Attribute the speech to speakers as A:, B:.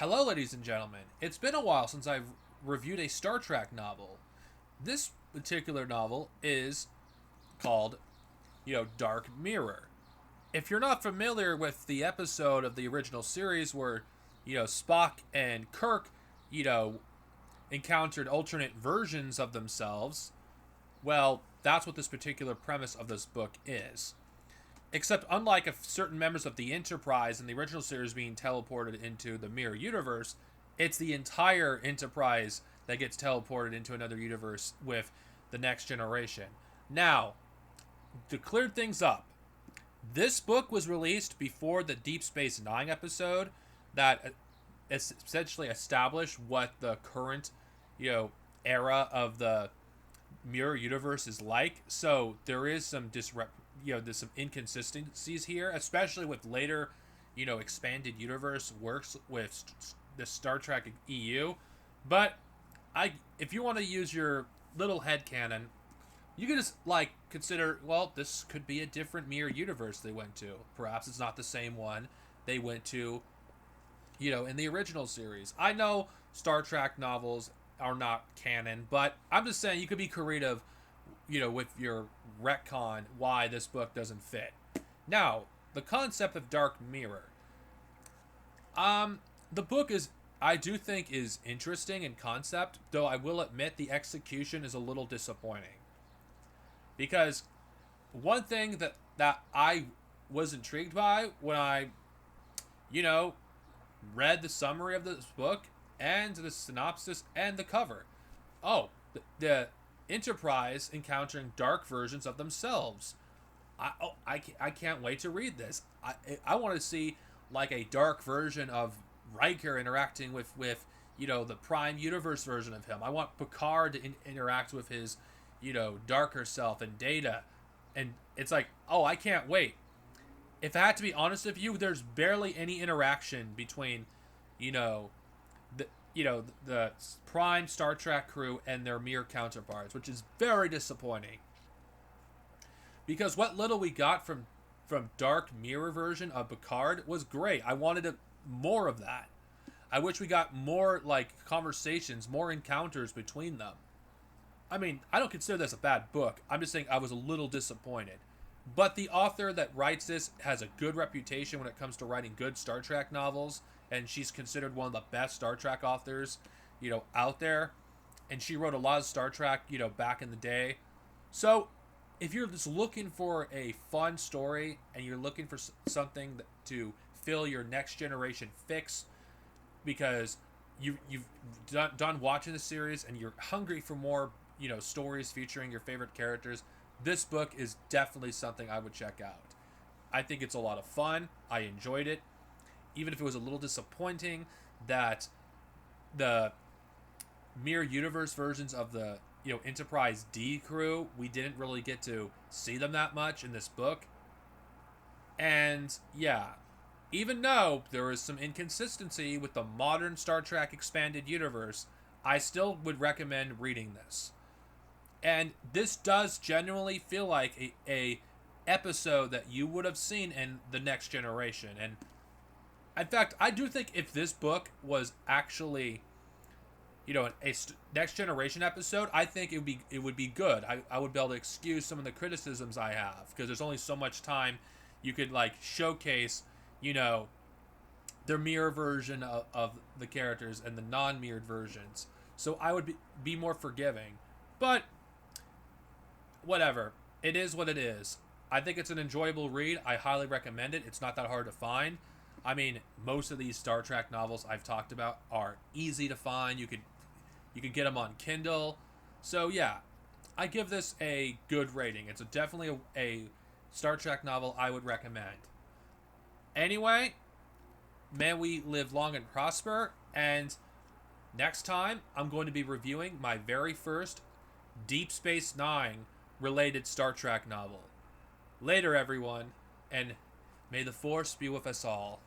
A: Hello, ladies and gentlemen. It's been a while since I've reviewed a Star Trek novel. This particular novel is called, Dark Mirror. If you're not familiar with the episode of the original series where, Spock and Kirk, you know, encountered alternate versions of themselves, well, that's what this particular premise of this book is. Except, unlike certain members of the Enterprise in the original series being teleported into the mirror universe, it's the entire Enterprise that gets teleported into another universe with the next generation. Now, to clear things up, this book was released before the Deep Space Nine episode that essentially established what the current, era of the mirror universe is like. So there is some there's some inconsistencies here, especially with later, expanded universe works with the Star Trek EU. But if you want to use your little head canon, you can just consider, well, this could be a different mirror universe they went to. Perhaps it's not the same one they went to, in the original series. I know Star Trek novels are not canon, but I'm just saying you could be creative, with your retcon why this book doesn't fit. Now, the concept of Dark Mirror. The book I do think is interesting in concept, though I will admit the execution is a little disappointing. Because one thing that I was intrigued by when I, read the summary of this book and the synopsis and the cover. Oh, the Enterprise encountering dark versions of themselves. I can't wait to read this. I want to see a dark version of Riker interacting with the Prime Universe version of him. I want Picard to interact with his darker self and Data, and it's I can't wait. If I had to be honest with you, there's barely any interaction between the Prime Star Trek crew and their mirror counterparts, which is very disappointing. Because what little we got from Dark Mirror version of Picard was great. I wanted more of that. I wish we got more conversations, more encounters between them. I mean, I don't consider this a bad book. I'm just saying I was a little disappointed. But the author that writes this has a good reputation when it comes to writing good Star Trek novels, and she's considered one of the best Star Trek authors, out there. And she wrote a lot of Star Trek, back in the day. So, if you're just looking for a fun story and you're looking for something to fill your next generation fix, because you've done watching the series and you're hungry for more, stories featuring your favorite characters, this book is definitely something I would check out. I think it's a lot of fun. I enjoyed it. Even if it was a little disappointing that the Mirror Universe versions of the Enterprise D crew, we didn't really get to see them that much in this book. And yeah, even though there is some inconsistency with the modern Star Trek expanded universe, I still would recommend reading this. And this does genuinely feel like a episode that you would have seen in The Next Generation. And in fact, I do think if this book was actually, a Next Generation episode, I think it would be good. I would be able to excuse some of the criticisms I have, because there's only so much time you could showcase, their mirror version of the characters and the non-mirrored versions. So I would be more forgiving. But whatever. It is what it is. I think it's an enjoyable read. I highly recommend it. It's not that hard to find. I mean, most of these Star Trek novels I've talked about are easy to find. You could get them on Kindle. So yeah, I give this a good rating. It's definitely a Star Trek novel I would recommend. Anyway, may we live long and prosper. And next time, I'm going to be reviewing my very first Deep Space Nine related Star Trek novel. Later, everyone, and may the Force be with us all.